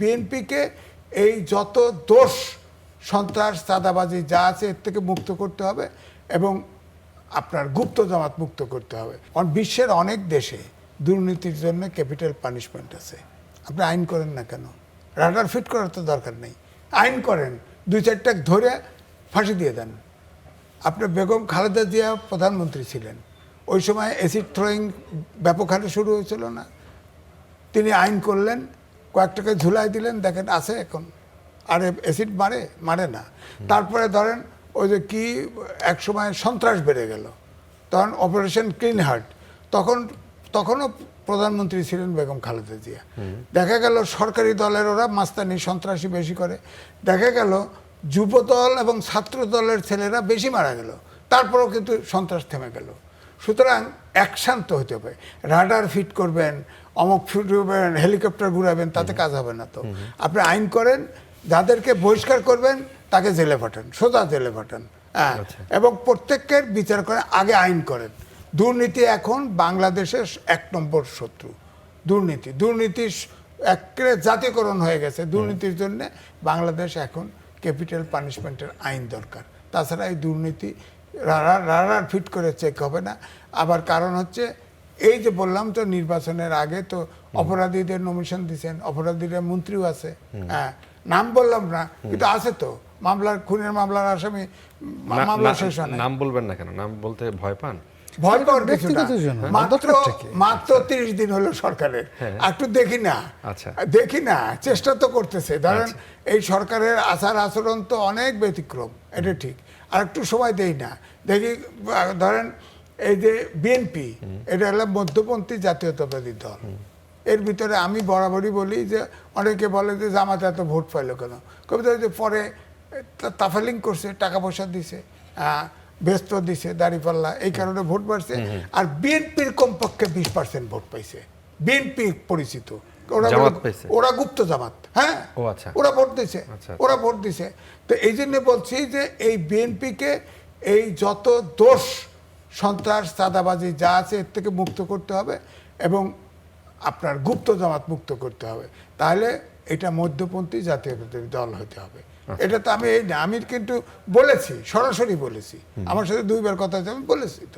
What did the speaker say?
বিএনপিকে এই যত দোষ সন্ত্রাস চাঁদাবাজি যা আছে এর থেকে মুক্ত করতে হবে এবং আপনার গুপ্ত জামাত মুক্ত করতে হবে। কারণ বিশ্বের অনেক দেশে দুর্নীতির জন্য ক্যাপিটাল পানিশমেন্ট আছে। আপনি আইন করেন না কেন? রাডার ফিট করার তো দরকার নেই, আইন করেন, 2-4টা ধরে ফাঁসি দিয়ে দেন। আপনার বেগম খালেদা জিয়া প্রধানমন্ত্রী ছিলেন, ওই সময় অ্যাসিড থ্রোয়িং ব্যাপক হারে শুরু হয়েছিল না? তিনি আইন করলেন, কয়েকটাকে ঝুলাই দিলেন, দেখেন আছে এখন। আর অ্যাসিড মারে না। তারপরে ধরেন ওই যে কি এক সময় সন্ত্রাস বেড়ে গেল, তখন অপারেশন ক্লিন হার্ট, তখনও প্রধানমন্ত্রী ছিলেন বেগম খালেদা জিয়া। দেখা গেল সরকারি দলের ওরা মাস্তানি সন্ত্রাসী বেশি করে, দেখা গেল যুব দল এবং ছাত্র দলের ছেলেরা বেশি মারা গেল, তারপরেও কিন্তু সন্ত্রাস থেমে গেল। সুতরাং অ্যাকশান তো হতে হবে। রাডার ফিট করবেন, অমুক ফিট করবেন, হেলিকপ্টার ঘুরাবেন, তাতে কাজ হবে না। তো আপনি আইন করেন, যাদেরকে বহিষ্কার করবেন তাকে জেলে পাঠান, সোজা জেলে পাঠান। হ্যাঁ, এবং প্রত্যেকের বিচার করেন, আগে আইন করেন। দুর্নীতি এখন বাংলাদেশের 1 নম্বর শত্রু। দুর্নীতি একেবারে জাতীয়করণ হয়ে গেছে। দুর্নীতির জন্য বাংলাদেশ এখন ক্যাপিটাল পানিশমেন্টের আইন দরকার। তাছাড়া এই দুর্নীতি রাডার ফিট করে চেক হবে না। আবার কারণ হচ্ছে এই যে বললাম তো, নির্বাচনের আগে তো অপরাধীদের নমিশন দিচ্ছেন, অপরাধীদের মন্ত্রীও আছে। হ্যাঁ, নাম বললাম না, কিন্তু আছে তো। খুনের মামলার আসামি, মামলা শেষ হয় না। নাম বলবেন না কেন? নাম বলতে ভয় পান? ভয় পাওয়ার কিছু না। মাত্র 30 দিন হলো সরকারের, একটু দেখি না, চেষ্টা তো করতেছে। ধরেন এই সরকারের আচার আচরণ তো অনেক ব্যতিক্রম, এটা ঠিক। আর একটু সময় দেই না, দেখি। ধরেন এই যে বিএনপি, এটা হলো মধ্যপন্থী জাতীয়তাবাদী দল। এর ভিতরে আমি বরাবরই বলি যে, অনেকে বলে যে জামাত এত ভোট পাইলো কেন? কবিতা যে পরে তাফালিং করছে, টাকা পয়সা দিছে, ব্যস্ত দিছে, দাঁড়িপাল্লা, এই কারণে ভোট বাড়ছে। আর বিএনপির কমপক্ষে 20% ভোট পাইছে। বিএনপি পরিচিত, ওরা গুপ্ত জামাত। হ্যাঁ, ওরা ভোট দিছে। তো এই জন্য বলছি যে এই বিএনপিকে এই যত দোষ সন্ত্রাস চাঁদাবাজি যা আছে এর থেকে মুক্ত করতে হবে এবং আপনার গুপ্ত জামাত মুক্ত করতে হবে। তাহলে এটা মধ্যপন্থী জাতীয়তাবাদী দল হতে হবে। এটা তো আমি কিন্তু বলেছি, সরাসরি বলেছি। আমার সাথে 2বার কথা হয়েছে, আমি বলেছি তো।